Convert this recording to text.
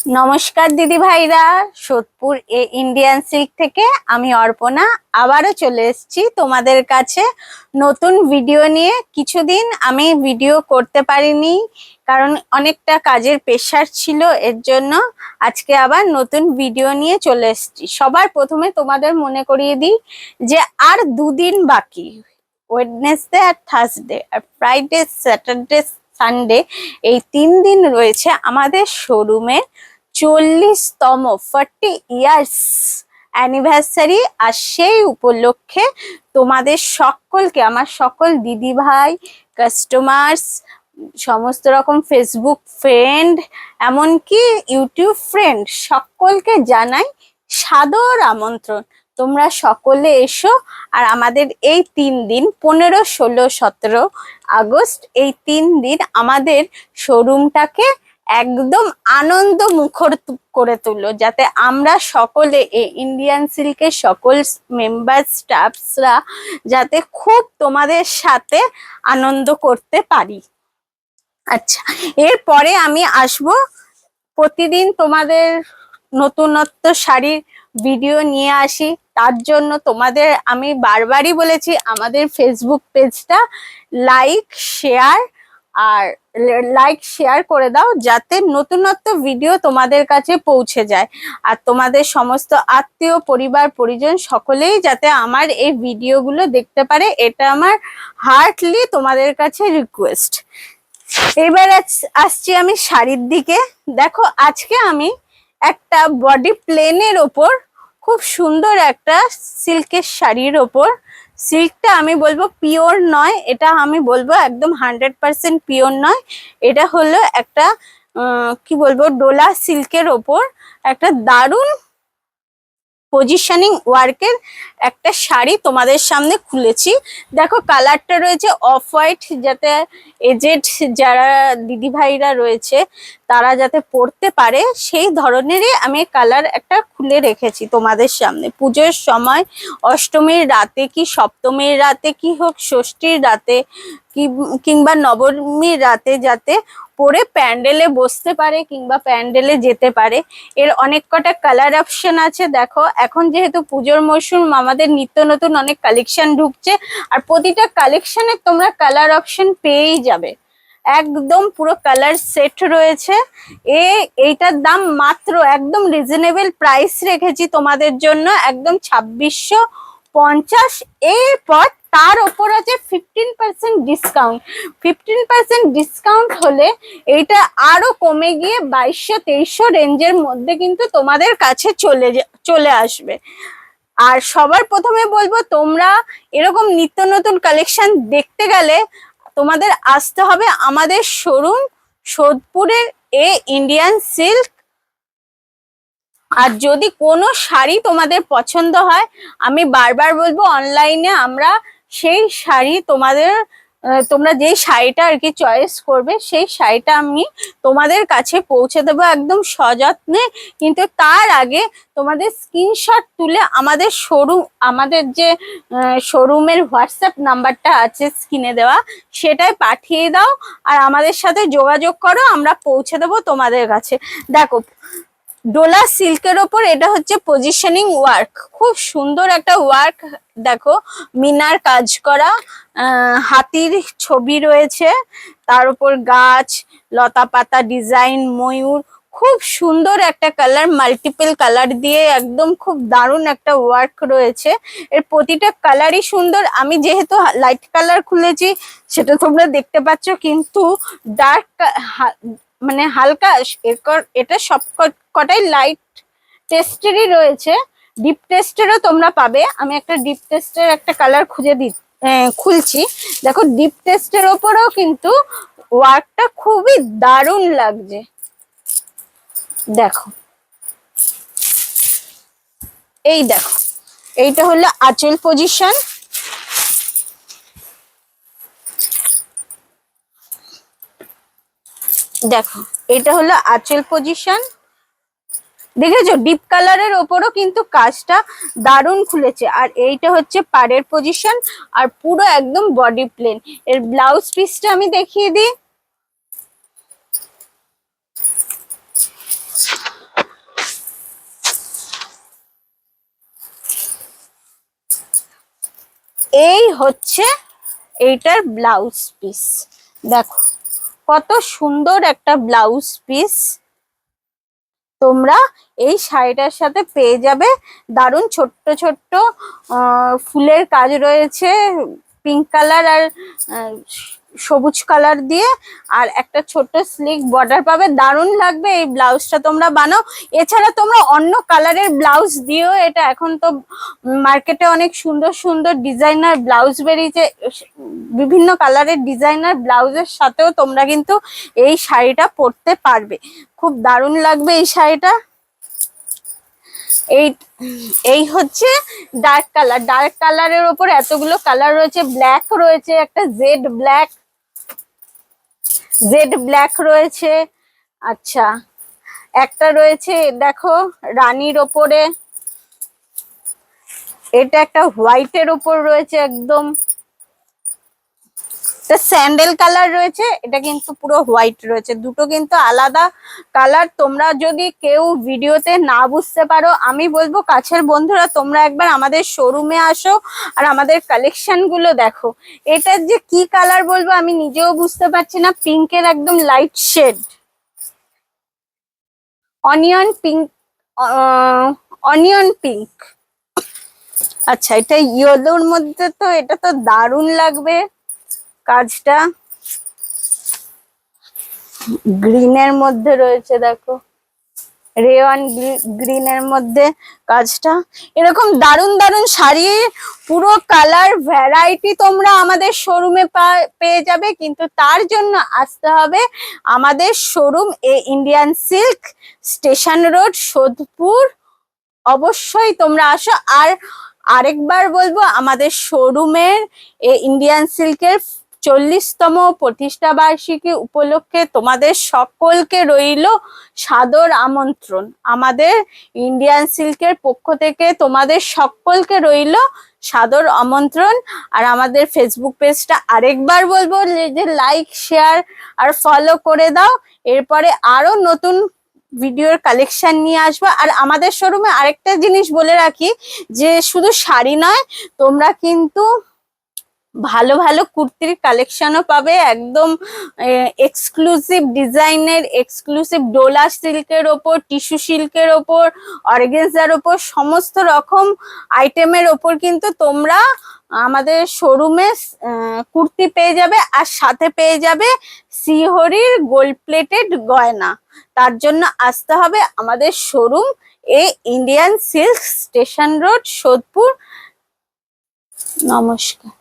নমস্কার দিদি ভাইরা, সোদপুর ইন্ডিয়ান সিল্ক থেকে আমি অর্পণা আবারও চলে এসেছি তোমাদের কাছে নতুন ভিডিও নিয়ে। কিছুদিন আমি ভিডিও করতে পারিনি কারণ অনেকটা কাজের প্রেশার ছিল, এর জন্য আজকে আবার নতুন ভিডিও নিয়ে চলে এসেছি। সবার প্রথমে তোমাদের মনে করিয়ে দিই যে আর দুদিন বাকি, ওয়েডনেসডে আর থার্সডে আর ফ্রাইডে স্যাটারডে সানডে, এই 3 দিন রয়েছে আমাদের শোরুমে 40তম 40 ইয়ার্স অ্যানিভার্সারি। আর সেই উপলক্ষে তোমাদের সকলকে, আমার সকল দিদি ভাই, কাস্টমার্স, সমস্ত রকম ফেসবুক ফ্রেন্ড, এমনকি ইউটিউব ফ্রেন্ড, সকলকে জানাই সাদর আমন্ত্রণ। তোমরা সকলে এসো। আর আমাদের এই 3 দিন 15, 16, 17 আগস্ট, এই 3 দিন আমাদের শোরুমটাকে একদম আনন্দ মুখর করে তুলো, যাতে আমরা সকলে ইন্ডিয়ান সিল্কের সকল মেম্বার স্টাফসরা যাতে খুব তোমাদের সাথে আনন্দ করতে পারি। আচ্ছা, এরপরে আমি আসব প্রতিদিন তোমাদের নতুনত্ব শাড়ির ভিডিও নিয়ে আসি। তার জন্য তোমাদের আমি বারবারই বলেছি আমাদের ফেসবুক পেজটা লাইক শেয়ার করে দাও, যাতে নতুনত্ব ভিডিও তোমাদের কাছে পৌঁছে যায়। আর তোমাদের সমস্ত আত্মীয় পরিবার পরিজন সকলেই যাতে আমার এই ভিডিওগুলো দেখতে পারে, এটা আমার হার্টলি তোমাদের কাছে রিকোয়েস্ট। এবার আসছি আমি শাড়ির দিকে। দেখো, আজকে আমি একটা বডি প্লেনের ওপর খুব সুন্দর একটা সিল্কের শাড়ির ওপর, সিল্কটা আমি বলবো পিওর নয়, এটা আমি বলবো একদম 100% পিওর নয়, এটা হলো একটা কি বলবো ডোলা সিল্কের ওপর একটা দারুণ পজিশনিং ওয়ার্কের একটা শাড়ি তোমাদের সামনে খুলেছি। দেখো, কালারটা রয়েছে অফ হোয়াইট, যাতে এজেড যারা দিদি ভাইরা রয়েছে তারা যাতে পরতে পারে সেই ধরনেরই আমি কালার একটা খুলে রেখেছি তোমাদের সামনে। পুজোর সময়, অষ্টমীর রাতে কি সপ্তমীর রাতে কি হোক, ষষ্ঠীর রাতে কিংবা নবমীর রাতে যাতে পরে প্যান্ডেলে বসতে পারে কিংবা প্যান্ডেলে যেতে পারে, এর অনেক কটা কালার অপশন আছে। দেখো, এখন যেহেতু পুজোর মরশুম, আমাদের নিত্য নতুন অনেক কালেকশন ঢুকছে, আর প্রতিটা কালেকশনে তোমরা কালার অপশন পেয়েই যাবে। একদম পুরো কালার সেট রয়েছে। এইটার দাম মাত্র একদম রিজনেবল প্রাইস রেখেছি তোমাদের জন্য, একদম 2650। এরপর তার ওপর আছে 15% ডিসকাউন্ট। 15% ডিসকাউন্ট হলে এইটা আরো কমে গিয়ে 2200-2300 রেঞ্জের মধ্যে কিন্তু তোমাদের কাছে চলে আসবে। আর সবার প্রথমে বলবো, তোমরা এরকম নিত্য নতুন কালেকশন দেখতে গেলে তোমাদের আসতে হবে আমাদের শোরুম সোদপুরের ইন্ডিয়ান সিল্ক। আর যদি কোনো শাড়ি তোমাদের পছন্দ হয়, আমি বারবার বলবো অনলাইনে আমরা সেই শাড়ি তোমরা যেই শাড়িটা আর কি চয়েস করবে সেই শাড়িটা আমি তোমাদের কাছে পৌঁছে দেবো একদম সযত্নে। কিন্তু তার আগে তোমাদের স্ক্রিনশট তুলে আমাদের যে শোরুমের হোয়াটসঅ্যাপ নাম্বারটা আছে স্ক্রিনে দেওয়া, সেটাই পাঠিয়ে দাও আর আমাদের সাথে যোগাযোগ করো, আমরা পৌঁছে দেবো তোমাদের কাছে। দেখো, ডোলা সিল্কের ওপর এটা হচ্ছে পজিশনিং ওয়ার্ক, খুব সুন্দর একটা ওয়ার্ক। দেখো, মিনার কাজ করা, হাতির ছবি রয়েছে, তার উপর গাছ, লতা পাতা ডিজাইন, ময়ূর, খুব সুন্দর একটা কালার, মাল্টিপল কালার দিয়ে একদম খুব দারুণ একটা ওয়ার্ক রয়েছে। এর প্রতিটা কালারই সুন্দর। আমি যেহেতু লাইট কালার খুলেছি সেটা তোমরা দেখতে পাচ্ছ, কিন্তু ডার্ক মানে হালকা, এটা সব কটাই লাইট টেস্টেরই রয়েছে, ডিপ টেস্টেরও তোমরা পাবে। আমি একটা ডিপ টেস্টের একটা কালার খুলছি। দেখো, ডিপ টেস্টের ওপরেও কিন্তু ওয়ার্কটা খুবই দারুণ লাগছে। দেখো, এই দেখো, এইটা হলো আঁচল পজিশন। দেখো, এটা হলো আঁচল পজিশন। দেখেছো, ডিপ কালারের ওপরও কিন্তু কাজটা দারুণ খুলেছে। আর এইটা হচ্ছে পাড়ের পজিশন, আর পুরো একদম বডি প্লেন। এর ব্লাউজ পিসটা আমি দেখিয়ে দিই। এই হচ্ছে এইটার ব্লাউজ পিস। দেখো কত সুন্দর একটা ব্লাউজ পিস তোমরা এই শাড়িটার সাথে পেয়ে যাবে। দারুণ ছোট্ট ছোট্ট ফুলের কাজ রয়েছে, পিঙ্ক কালার আর সবুজ কালার দিয়ে, আর একটা ছোট্ট স্লিক বর্ডার পাবে। দারুণ লাগবে এই ব্লাউজটা তোমরা বানাও। এছাড়া তোমরা অন্য কালারের ব্লাউজ দিও, এটা এখন তো মার্কেটে অনেক সুন্দর সুন্দর ডিজাইনার ব্লাউজ বেরিয়েছে, বিভিন্ন কালারের ডিজাইনার ব্লাউজের সাথেও তোমরা কিন্তু এই শাড়িটা পরতে পারবে। খুব দারুণ লাগবে এই শাড়িটা। এই এই হচ্ছে ডার্ক কালার। ডার্ক কালারের ওপর এতগুলো কালার রয়েছে, ব্ল্যাক রয়েছে, একটা জেড ব্ল্যাক রয়েছে। আচ্ছা, একটা রয়েছে দেখো রানীর ওপরে, এটা একটা হোয়াইটের ওপর রয়েছে একদম, স্যান্ডেল কালার রয়েছে, এটা কিন্তু পুরো হোয়াইট রয়েছে। দুটো কিন্তু আলাদা কালার। তোমরা যদি কেউ ভিডিওতে না বুঝতে পারো, আমি বলবো কাছের বন্ধুরা তোমরা একবার আমাদের শোরুমে আসো আর আমাদের কালেকশন গুলো দেখো। এটার যে কি কালার বলবো আমি নিজেও বুঝতে পারছি না। পিঙ্কের একদম light shade, onion pink, onion pink. আচ্ছা, এটা ইয়েলোর মধ্যে, তো এটা তো দারুণ লাগবে কাজটা। গ্রিনের মধ্যে রয়েছে দেখো, রেওয়ান গ্রিনের মধ্যে কাজটা। এরকম দারুণ দারুণ শাড়ির পুরো কালার ভ্যারাইটি তোমরা আমাদের শোরুমে পেয়ে যাবে, কিন্তু তার জন্য আসতে হবে আমাদের showroom Indian silk, station road, Sodepur. অবশ্যই তোমরা আসো। আর আরেকবার বলবো, আমাদের শোরুমের ইন্ডিয়ান সিল্কের 40তম প্রতিষ্ঠা বার্ষিকী উপলক্ষে তোমাদের সকলকে রইল সাদর আমন্ত্রণ। আমাদের ইন্ডিয়ান সিল্কের পক্ষ থেকে তোমাদের সকলকে রইল সাদর আমন্ত্রণ। আর আমাদের ফেসবুক পেজটা আরেকবার বলবো যে লাইক, শেয়ার আর ফলো করে দাও। এরপরে আরো নতুন ভিডিওর কালেকশন নিয়ে আসবো। আর আমাদের শোরুমে আরেকটা জিনিস বলে রাখি, যে শুধু শাড়ি নয়, তোমরা কিন্তু ভালো ভালো কুর্তির কালেকশনও পাবে, একদম এক্সক্লুসিভ ডিজাইনের, এক্সক্লুসিভ ডোলা সিল্কের ওপর, টিস্যু সিল্কের ওপর, অর্গানজার ওপর, সমস্ত রকম আইটেমের ওপর কিন্তু তোমরা আমাদের শোরুমে কুর্তি পেয়ে যাবে। আর সাথে পেয়ে যাবে শ্রীহরির গোল্ড প্লেটেড গয়না। তার জন্য আসতে হবে আমাদের showroom Indian silk, station road, Sodepur. নমস্কার।